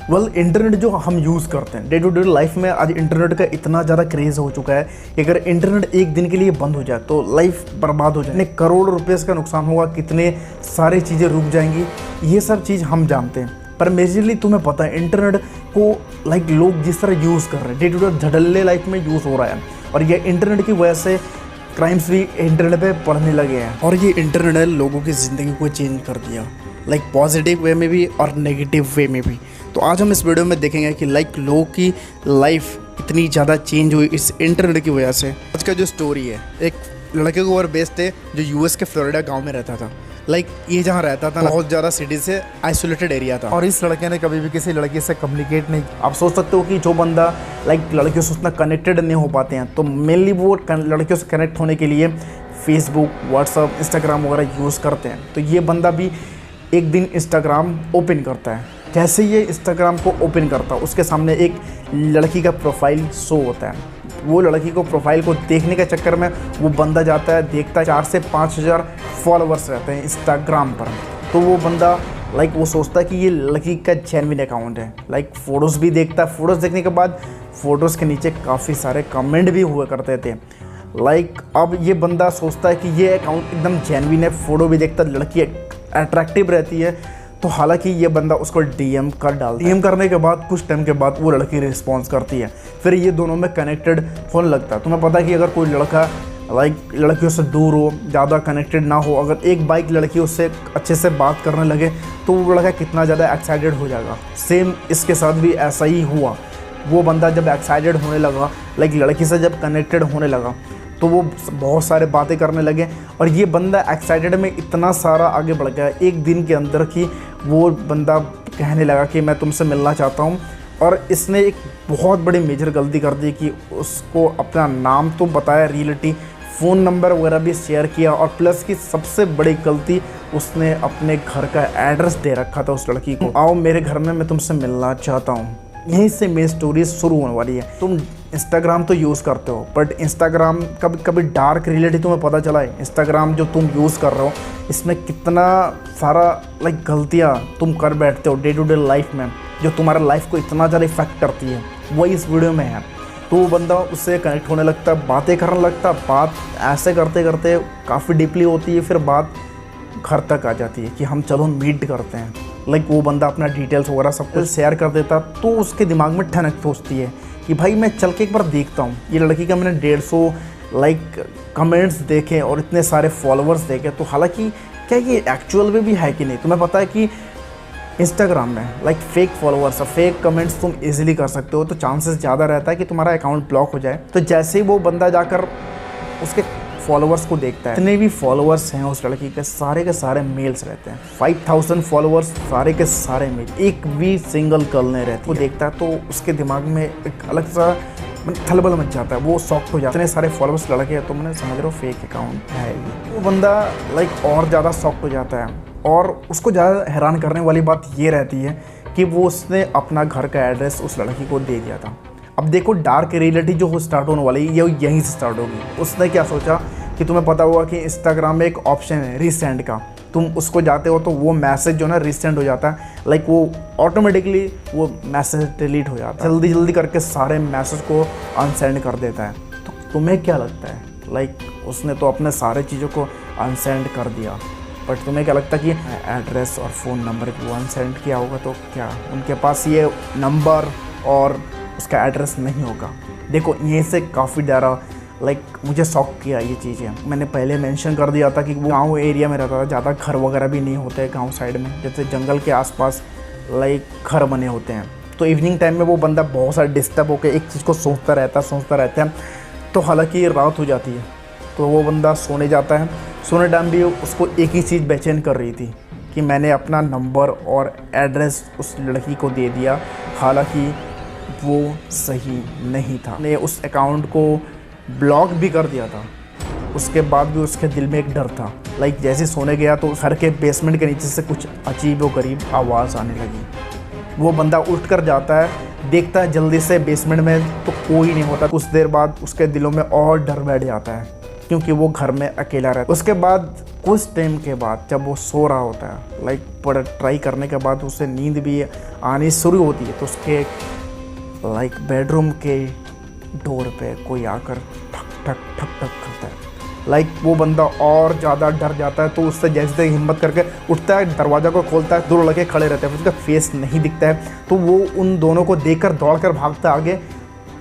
Internet जो हम use करते हैं डे टू डे लाइफ में, आज इंटरनेट का इतना ज़्यादा क्रेज़ हो चुका है कि अगर इंटरनेट एक दिन के लिए बंद हो जाए तो लाइफ बर्बाद हो जाए, कितने करोड़ रुपये का नुकसान होगा, कितने सारी चीज़ें रुक जाएंगी, ये सब चीज़ हम जानते हैं। पर मेजरली तुम्हें पता है इंटरनेट को लोग जिस तरह यूज़ कर रहे हैं, डे टू डे झड़ल्ले लाइफ में यूज़ हो रहा है, और ये इंटरनेट की वजह से क्राइम्स भी इंटरनेट पे बढ़ने लगे हैं। और ये इंटरनेट ने लोगों की ज़िंदगी को चेंज कर दिया, पॉजिटिव वे में भी और नेगेटिव वे में भी। तो आज हम इस वीडियो में देखेंगे कि लोगों की लाइफ इतनी ज़्यादा चेंज हुई इस इंटरनेट की वजह से। आज का जो स्टोरी है, एक लड़के के ऊपर बेस्ड है जो यूएस के फ्लोरिडा गांव में रहता था। ये जहाँ रहता था बहुत ज़्यादा सिटी से आइसोलेटेड एरिया था, और इस लड़के ने कभी भी किसी लड़की से कम्युनिकेट नहीं। आप सोच सकते हो कि जो बंदा लड़कियों से उतना कनेक्टेड नहीं हो पाते हैं, तो मेनली वो लड़कियों से कनेक्ट होने के लिए फेसबुक, व्हाट्सअप, इंस्टाग्राम वगैरह यूज़ करते हैं। तो ये बंदा भी एक दिन इंस्टाग्राम ओपन करता है। जैसे ये इंस्टाग्राम को ओपन करता है, उसके सामने एक लड़की का प्रोफाइल शो होता है। वो लड़की को प्रोफाइल को देखने के चक्कर में वो बंदा जाता है, देखता है 4 से 5 हज़ार फॉलोअर्स रहते हैं इंस्टाग्राम पर। तो वो बंदा वो सोचता है कि ये लड़की का जेन्युइन अकाउंट है। फ़ोटोज़ भी देखता है। फ़ोटोज़ देखने के बाद फ़ोटोज़ के नीचे काफ़ी सारे कमेंट भी हुआ करते थे। अब ये बंदा सोचता है कि ये अकाउंट एकदम जेन्युइन है, फ़ोटो भी देखता है, लड़की अट्रैक्टिव रहती है। तो हालांकि ये बंदा उसको डीएम कर डालता है। डीएम करने के बाद कुछ टाइम के बाद वो लड़की रिस्पॉन्स करती है, फिर ये दोनों में कनेक्टेड होने लगता है। तुम्हें पता है कि अगर कोई लड़का लड़कियों से दूर हो, ज़्यादा कनेक्टेड ना हो, अगर एक बाइक लड़की उससे अच्छे से बात करने लगे तो वो लड़का कितना ज़्यादा एक्साइटेड हो जाएगा। सेम इसके साथ भी ऐसा ही हुआ। वो बंदा जब एक्साइटेड होने लगा, लड़की से जब कनेक्टेड होने लगा, तो वो बहुत सारे बातें करने लगे, और ये बंदा एक्साइटेड में इतना सारा आगे बढ़ गया एक दिन के अंदर कि वो बंदा कहने लगा कि मैं तुमसे मिलना चाहता हूँ। और इसने एक बहुत बड़ी मेजर गलती कर दी कि उसको अपना नाम तो बताया, रियलिटी फ़ोन नंबर वगैरह भी शेयर किया, और प्लस की सबसे बड़ी गलती उसने अपने घर का एड्रेस दे रखा था उस लड़की को। आओ मेरे घर में, मैं तुमसे मिलना चाहता हूँ। यहीं से मेरी स्टोरी शुरू होने वाली है। तुम इंस्टाग्राम तो यूज़ करते हो, बट इंस्टाग्राम कभी डार्क रियलिटी तुम्हें पता चला है? इंस्टाग्राम जो तुम यूज़ कर रहे हो, इसमें कितना सारा गलतियाँ तुम कर बैठते हो डे टू डे लाइफ में, जो तुम्हारा लाइफ को इतना ज़्यादा इफेक्ट करती है। वही इस वीडियो में है। तो वो बंदा उससे कनेक्ट होने लगता है, बातें करने लगता है। बात ऐसे करते करते काफ़ी डीपली होती है, फिर बात घर तक आ जाती है कि हम चलो मीट करते हैं। वो बंदा अपना डिटेल्स वगैरह सब कुछ शेयर कर देता। तो उसके दिमाग में ठनक सोचती है कि भाई मैं चल के एक बार देखता हूँ। ये लड़की का मैंने 150 कमेंट्स देखे और इतने सारे फॉलोअर्स देखे, तो हालांकि क्या ये एक्चुअल में भी है कि नहीं? तुम्हें पता है कि इंस्टाग्राम में फेक फॉलोअर्स और फेक कमेंट्स तुम इजीली कर सकते हो, तो चांसेस ज़्यादा रहता है कि तुम्हारा अकाउंट ब्लॉक हो जाए। तो जैसे ही वो बंदा जाकर उसके फॉलोअर्स को देखता है, जितने भी फॉलोअर्स हैं उस लड़की के सारे मेल्स रहते हैं। 5000 फॉलोअर्स, सारे के सारे मेल, एक भी सिंगल गर्ल नहीं रहती। वो देखता है तो उसके दिमाग में एक अलग सा थलबल मच जाता है, वो शॉक्ड हो जाता है। इतने सारे फॉलोअर्स लड़के हैं, तो मैंने समझ रहा हूँ फेक अकाउंट है ये। वो बंदा और ज़्यादा शॉक्ड हो जाता है, और उसको ज़्यादा हैरान करने वाली बात ये रहती है कि वो उसने अपना घर का एड्रेस उस लड़की को दे दिया था। अब देखो डार्क रियलिटी जो स्टार्ट होने वाली है, ये यहीं से स्टार्ट होगी। उसने क्या सोचा कि तुम्हें पता होगा कि इंस्टाग्राम में एक ऑप्शन है रीसेंड का। तुम उसको जाते हो तो वो मैसेज जो ना रीसेंड हो जाता है, वो ऑटोमेटिकली वो मैसेज डिलीट हो जाता है। जल्दी करके सारे मैसेज को अनसेंड कर देता है। तो तुम्हें क्या लगता है? उसने तो अपने सारे चीज़ों को अनसेंड कर दिया, बट तुम्हें क्या लगता है कि एड्रेस और फ़ोन नंबर को अनसेंड किया होगा तो क्या उनके पास ये नंबर और उसका एड्रेस नहीं होगा? देखो ये से काफ़ी ज़्यादा मुझे शॉक किया ये चीज़ें। मैंने पहले मेंशन कर दिया था कि वो गांव एरिया में रहता था, ज़्यादा घर वगैरह भी नहीं होते गांव साइड में, जैसे जंगल के आसपास घर बने होते हैं। तो इवनिंग टाइम में वो बंदा बहुत सारा डिस्टर्ब होकर एक चीज़ को सोचता रहता है। तो हालांकि रात हो जाती है, तो वो बंदा सोने जाता है। सोने टाइम भी उसको एक ही चीज़ बेचैन कर रही थी कि मैंने अपना नंबर और एड्रेस उस लड़की को दे दिया, हालांकि वो सही नहीं था। ने उस अकाउंट को ब्लॉक भी कर दिया था। उसके बाद भी उसके दिल में एक डर था। जैसे सोने गया तो घर के बेसमेंट के नीचे से कुछ अजीब व गरीब आवाज़ आने लगी। वो बंदा उठ कर जाता है, देखता है जल्दी से बेसमेंट में, तो कोई नहीं होता। कुछ देर बाद उसके दिलों में और डर बैठ जाता है। क्योंकि वो घर में अकेला रहता है। उसके बाद कुछ टाइम के बाद जब वो सो रहा होता है, लाइक बड़ा ट्राई करने के बाद उसे नींद भी आनी शुरू होती है, तो उसके लाइक बेडरूम के डोर पे कोई आकर ठक ठक ठक ठक करता है। लाइक वो बंदा और ज़्यादा डर जाता है, तो उससे जैसे हिम्मत करके उठता है, दरवाज़ा को खोलता है, 2 लड़के खड़े रहते हैं, उसका फेस नहीं दिखता है, तो वो उन दोनों को देखकर दौड़कर भागता है आगे।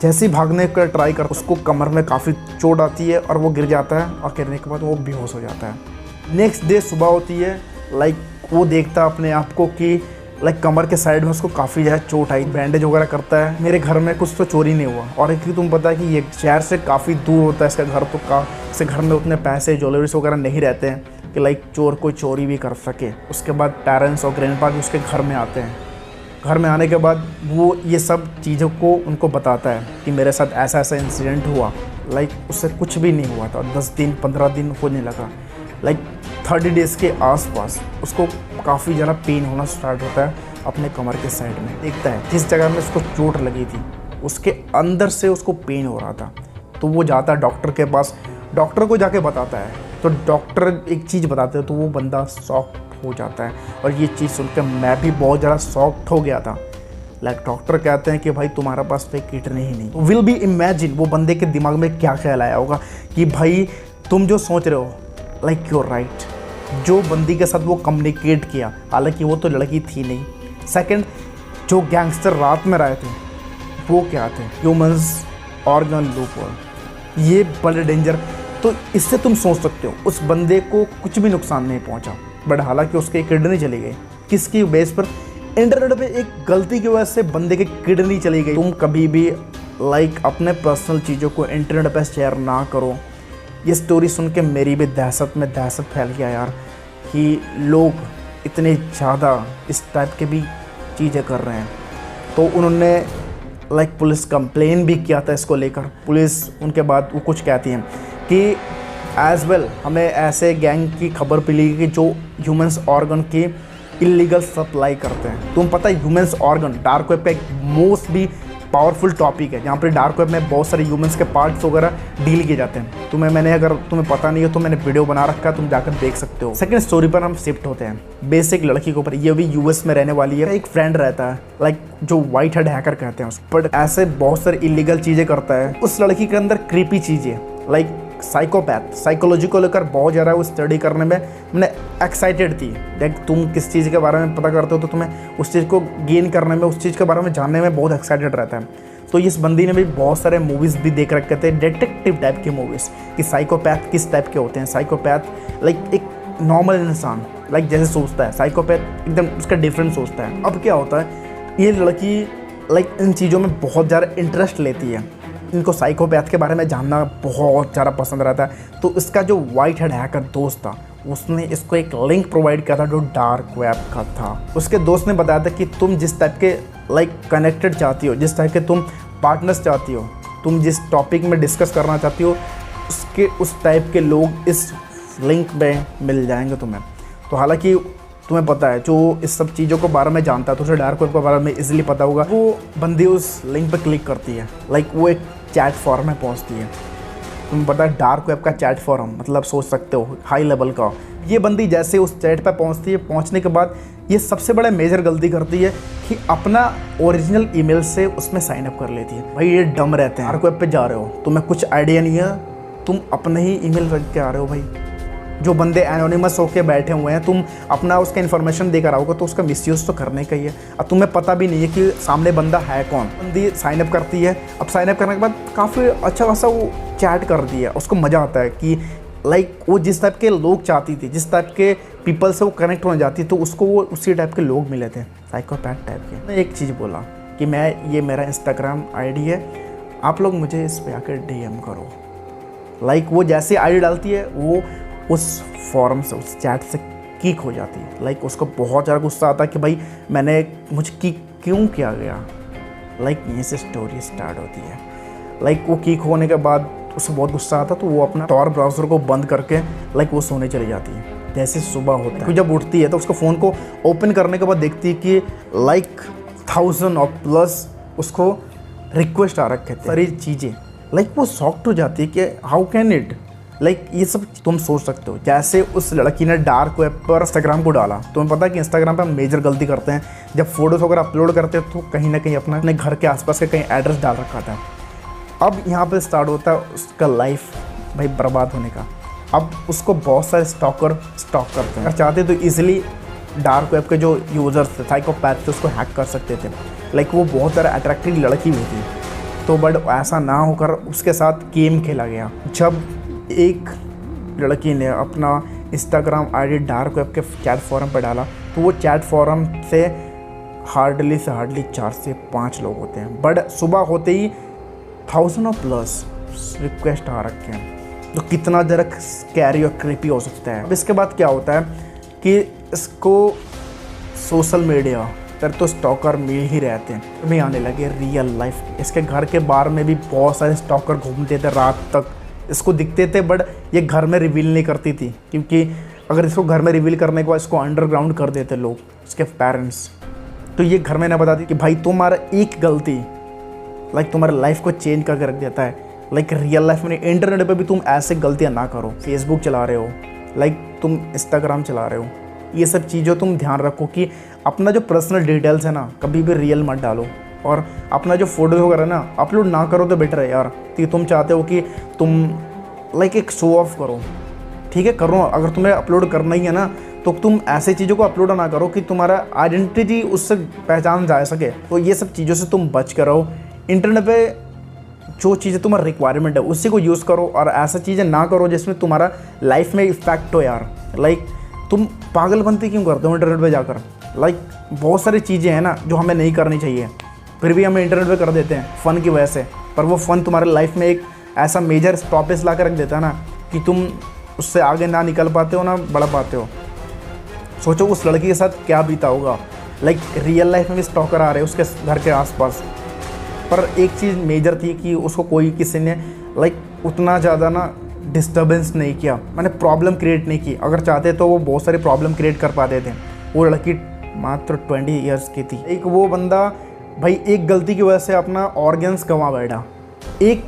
जैसे ही भागने का ट्राई कर, उसको कमर में काफ़ी चोट आती है और वो गिर जाता है, और गिरने के बाद वो बेहोश हो जाता है। नेक्स्ट डे सुबह होती है, लाइक वो देखता है अपने आप को कि लाइक कमर के साइड में उसको काफ़ी ज़्यादा चोट आई, बैंडेज वगैरह करता है। मेरे घर में कुछ तो चोरी नहीं हुआ, और एक तुम पता है कि ये शहर से काफ़ी दूर होता है इसका घर, तो इसके घर में उतने पैसे ज्वेलरीज वगैरह नहीं रहते हैं कि लाइक चोर कोई चोरी भी कर सके। उसके बाद पेरेंट्स और ग्रैंडपा भी उसके घर में आते हैं। घर में आने के बाद वो ये सब चीज़ों को उनको बताता है कि मेरे साथ ऐसा ऐसा इंसिडेंट हुआ। लाइक उससे कुछ भी नहीं हुआ था, 10 दिन 15 दिन होने लगा, लाइक 30 डेज़ के आसपास उसको काफ़ी ज़्यादा पेन होना स्टार्ट होता है अपने कमर के साइड में। देखता है जिस जगह में उसको चोट लगी थी उसके अंदर से उसको पेन हो रहा था, तो वो जाता है डॉक्टर के पास, डॉक्टर को जाके बताता है, तो डॉक्टर एक चीज़ बताते हैं, तो वो बंदा शॉक्ड हो जाता है। और ये चीज़ सुनकर मैं भी बहुत ज़्यादा शॉक्ड हो गया था। लाइक डॉक्टर कहते हैं कि भाई तुम्हारा पास पे किडनी ही नहीं। विल बी इमेजिन वो बंदे के दिमाग में क्या ख्याल आया होगा कि भाई तुम जो सोच रहे हो लाइक यूर राइट। जो बंदी के साथ वो कम्युनिकेट किया, हालांकि वो तो लड़की थी नहीं। सेकंड, जो गैंगस्टर रात में आए थे वो क्या थे, ह्यूमंस ऑर्गन लूप, ये बड़े डेंजर। तो इससे तुम सोच सकते हो उस बंदे को कुछ भी नुकसान नहीं पहुंचा, बट हालांकि उसकी किडनी चली गई। किसकी बेस पर? इंटरनेट पे एक गलती की वजह से बंदे की किडनी चली गई। तुम कभी भी लाइक अपने पर्सनल चीज़ों को इंटरनेट पे शेयर ना करो। ये स्टोरी सुन के मेरी भी दहशत में दहशत फैल गया यार, कि लोग इतने ज़्यादा इस टाइप के भी चीज़ें कर रहे हैं। तो उन्होंने लाइक पुलिस कंप्लेन भी किया था इसको लेकर। पुलिस उनके बाद वो कुछ कहती हैं कि एज वेल हमें ऐसे गैंग की खबर मिली कि जो ह्यूमंस ऑर्गन की इलीगल सप्लाई करते हैं। तुम पता है ह्यूमंस ऑर्गन डार्क वेब का एक मोस्ट भी पावरफुल टॉपिक है, जहाँ पर डार्क वेब में बहुत सारे ह्यूमंस के पार्ट्स वगैरह डील किए जाते हैं। मैंने अगर तुम्हें पता नहीं है तो मैंने वीडियो बना रखा है, तुम जाकर देख सकते हो। सेकंड स्टोरी पर हम शिफ्ट होते हैं। बेसिक लड़की के ऊपर, ये भी यूएस में रहने वाली है। एक फ्रेंड रहता है लाइक जो व्हाइट हेड हैकर कहते हैं उसको, बट ऐसे बहुत सारी इलीगल चीज़ें करता है। उस लड़की के अंदर क्रीपी चीज़ें लाइक साइकोपैथ, साइकोलॉजी को लेकर बहुत ज़्यादा वो स्टडी करने में मैंने एक्साइटेड थी। लाइक तुम किस चीज़ के बारे में पता करते हो तो तुम्हें उस चीज़ को गेन करने में, उस चीज़ के बारे में जानने में बहुत एक्साइटेड रहता है। तो इस बंदी ने भी बहुत सारे मूवीज़ भी देख रखे थे, डिटेक्टिव टाइप की मूवीज़, कि साइकोपैथ किस टाइप के होते हैं। साइकोपैथ लाइक एक नॉर्मल इंसान लाइक जैसे सोचता है, साइकोपैथ एकदम उसका डिफरेंट सोचता है। अब क्या होता है, ये लड़की लाइक इन चीज़ों में बहुत ज़्यादा इंटरेस्ट लेती है, इनको साइकोपैथ के बारे में जानना बहुत ज़्यादा पसंद रहता है। तो इसका जो वाइट हेड हैकर दोस्त था उसने इसको एक लिंक प्रोवाइड किया था जो डार्क वेब का था। उसके दोस्त ने बताया था कि तुम जिस टाइप के लाइक कनेक्टेड चाहती हो, जिस टाइप के तुम पार्टनर्स चाहती हो, तुम जिस टॉपिक में डिस्कस करना चाहती हो, उसके उस टाइप के लोग इस लिंक में मिल जाएंगे तुम्हें। तो हालांकि तुम्हें पता है जो इस सब चीज़ों के बारे में जानता है तो उसे डार्क वेब के बारे में इजीली पता होगा। वो बंदी उस लिंक पर क्लिक करती है, लाइक वो एक चैट फॉर्म में पहुंचती है। तुम्हें पता है डार्क वेब का चैट फॉर्म मतलब सोच सकते हो हाई लेवल का। ये बंदी जैसे उस चैट पर पहुंचती है, पहुंचने के बाद ये सबसे बड़ा मेजर गलती करती है कि अपना ओरिजिनल ईमेल से उसमें साइन अप कर लेती है। भाई ये डम रहते हैं, डार्क वेब पे जा रहे हो, तुम्हें कुछ आइडिया नहीं है, तुम अपने ही ईमेल रख के आ रहे हो। भाई जो बंदे एनोनिमस होके बैठे हुए हैं, तुम अपना उसका इन्फॉर्मेशन देकर आओगे तो उसका मिसयूज़ तो करने का ही है। अब तुम्हें पता भी नहीं है कि सामने बंदा है कौन। बंदी साइन अप करती है। अब साइन अप करने के बाद काफ़ी अच्छा खासा वो चैट कर दिया, उसको मज़ा आता है कि लाइक वो जिस टाइप के लोग चाहती थी, जिस टाइप के पीपल से वो कनेक्ट होना चाहती, तो उसको वो उसी टाइप के लोग मिले थे, साइकोपैथ टाइप के। मैं एक चीज़ बोला कि ये मेरा इंस्टाग्राम आईडी है, आप लोग मुझे इस पर आकर डीएम करो। लाइक वो जैसे आईडी डालती है वो उस फॉरम से, उस चैट से किक हो जाती है। लाइक उसको बहुत ज़्यादा गुस्सा आता है कि भाई मुझे किक क्यों किया गया। लाइक यहीं से स्टोरी स्टार्ट होती है। लाइक वो किक होने के बाद उसे बहुत गुस्सा आता तो वो अपना टॉर ब्राउज़र को बंद करके लाइक वो सोने चली जाती है। जैसे सुबह होता है, जब उठती है तो उसको फ़ोन को ओपन करने के बाद देखती है कि लाइक 1000 और प्लस उसको रिक्वेस्ट आ रखे थे, सारी चीज़ें। लाइक वो शॉक्ड हो जाती है कि हाउ कैन इट, लाइक ये सब तुम सोच सकते हो। जैसे उस लड़की ने डार्क वेब पर इंस्टाग्राम को डाला, तुम्हें पता है कि इंस्टाग्राम पे हम मेजर गलती करते हैं, जब फोटोज़ वगैरह अपलोड करते हैं तो कहीं ना कहीं अपने घर के आसपास का कहीं एड्रेस डाल रखा था। अब यहाँ पे स्टार्ट होता है उसका लाइफ भाई बर्बाद होने का। अब उसको बहुत सारे स्टॉकर स्टॉक करते हैं, अगर चाहते तो ईजिली डार्क वेब के जो यूज़र्स थे, साइकोपैथ थे, उसको हैक कर सकते थे। लाइक वो बहुत ज़्यादा अट्रैक्टिव लड़की भी थी, तो बट ऐसा ना होकर उसके साथ गेम खेला गया। जब एक लड़की ने अपना इंस्टाग्राम आईडी डार्क वेब के चैट फॉरम पर डाला, तो वो चैट फॉरम से हार्डली 4 से 5 लोग होते हैं, बट सुबह होते ही 1000+ रिक्वेस्ट आ रखे हैं, तो कितना ज़रा स्कैरी और क्रीपी हो सकता है। अब इसके बाद क्या होता है कि इसको सोशल मीडिया पर तो स्टॉकर मिल ही रहते हैं, भी आने लगे रियल लाइफ। इसके घर के बाहर में भी बहुत सारे स्टॉकर घूमते थे, रात तक इसको दिखते थे, बट ये घर में रिवील नहीं करती थी, क्योंकि अगर इसको घर में रिवील करने के बाद इसको अंडरग्राउंड कर देते लोग, इसके पेरेंट्स, तो ये घर में ना बताती कि भाई तुम्हारा एक गलती लाइक तुम्हारे लाइफ को चेंज करके रख देता है। लाइक रियल लाइफ में, इंटरनेट पे भी तुम ऐसे गलतियाँ ना करो। फेसबुक चला रहे हो, लाइक तुम इंस्टाग्राम चला रहे हो, ये सब चीज़ों तुम ध्यान रखो कि अपना जो पर्सनल डिटेल्स है ना कभी भी रियल मत डालो, और अपना जो फोटो वगैरह ना अपलोड ना करो तो बेटर है यार। कि तुम चाहते हो कि तुम लाइक एक शो ऑफ करो, ठीक है करो, अगर तुम्हें अपलोड करना ही है ना तो तुम ऐसे चीज़ों को अपलोड ना करो कि तुम्हारा आइडेंटिटी उससे पहचान जा सके। तो ये सब चीज़ों से तुम बच कर रहो। इंटरनेट पे जो चीज़ें तुम्हारा रिक्वायरमेंट है उसी को यूज़ करो, और ऐसा चीज़ें ना करो जिसमें तुम्हारा लाइफ में इफेक्ट हो यार। लाइक तुम पागलपंती क्यों करते हो इंटरनेट पे जाकर? लाइक बहुत सारी चीज़ें हैं ना जो हमें नहीं करनी चाहिए, फिर भी हम इंटरनेट पे कर देते हैं फ़न की वजह से, पर वो फ़न तुम्हारे लाइफ में एक ऐसा मेजर स्टॉपेज ला कर रख देता है ना कि तुम उससे आगे ना निकल पाते हो ना बढ़ पाते हो। सोचो उस लड़की के साथ क्या बीता होगा। लाइक रियल लाइफ में भी स्टॉकर आ रहे हैं उसके घर के आसपास, पर एक चीज़ मेजर थी कि उसको कोई किसी ने लाइक उतना ज़्यादा ना डिस्टर्बेंस नहीं किया, मैंने प्रॉब्लम क्रिएट नहीं की। अगर चाहते तो वो बहुत सारी प्रॉब्लम क्रिएट कर पाते थे। वो लड़की मात्र 20 ईयर्स की थी। एक वो बंदा भाई एक गलती की वजह से अपना ऑर्गन्स गंवा बैठा, एक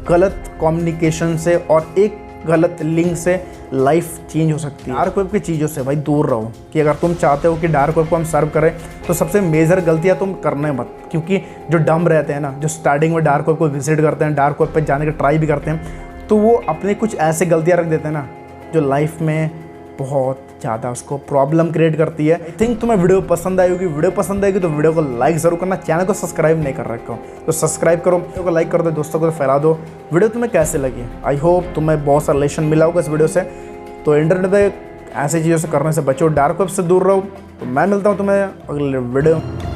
गलत कम्युनिकेशन से और एक गलत लिंक से लाइफ चेंज हो सकती है। डार्क वेब की चीज़ों से भाई दूर रहो, कि अगर तुम चाहते हो कि डार्क वेब को हम सर्व करें तो सबसे मेजर गलतियां तुम करने मत, क्योंकि जो डम रहते हैं ना, जो स्टार्टिंग में डार्क वेब को विजिट करते हैं, डार्क वेब पर जाने का ट्राई भी करते हैं, तो वो अपने कुछ ऐसे गलतियां रख देते हैं ना जो लाइफ में बहुत ज़्यादा उसको प्रॉब्लम क्रिएट करती है। आई थिंक तुम्हें वीडियो पसंद आई होगी। वीडियो पसंद आएगी तो वीडियो को लाइक ज़रूर करना, चैनल को सब्सक्राइब नहीं कर रखा हो तो सब्सक्राइब करो, वीडियो को लाइक कर दो, दोस्तों को फैला दो। वीडियो तुम्हें कैसे लगी? आई होप तुम्हें बहुत सा रिलेशन मिला होगा इस वीडियो से। तो इंटरनेट पे ऐसी चीज़ों से करने से बचो, डार्क वेब से दूर रहो। तो मैं मिलता हूँ तुम्हें अगले वीडियो।